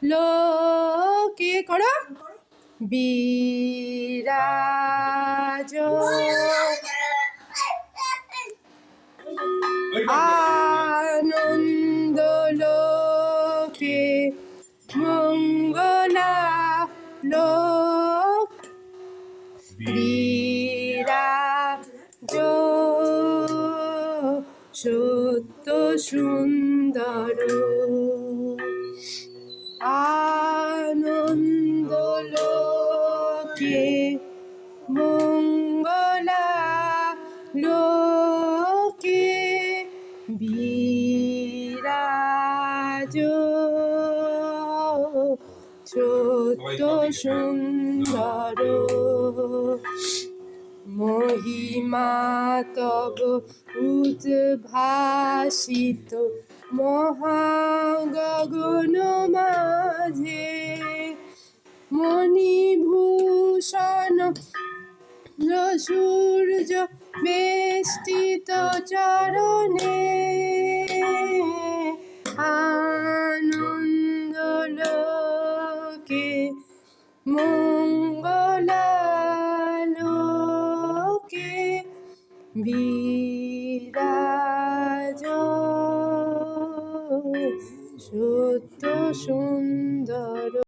লোকে করো বিরাজ আনন্দ লোকে মঙ্গলা লোক বিরাজ সত্য সুন্দর আনন্দ লোকে মঙ্গলা লোকে বিরাজ সত্য সুন্দর মহিমা তব উদ্ভাসিত মহাগগন মাঝে মণিভূষণ সূর্য বেষ্টিত চরণে আনন্দ লোকে মঙ্গলা লোকে বিরাজ সত্য সুন্দর।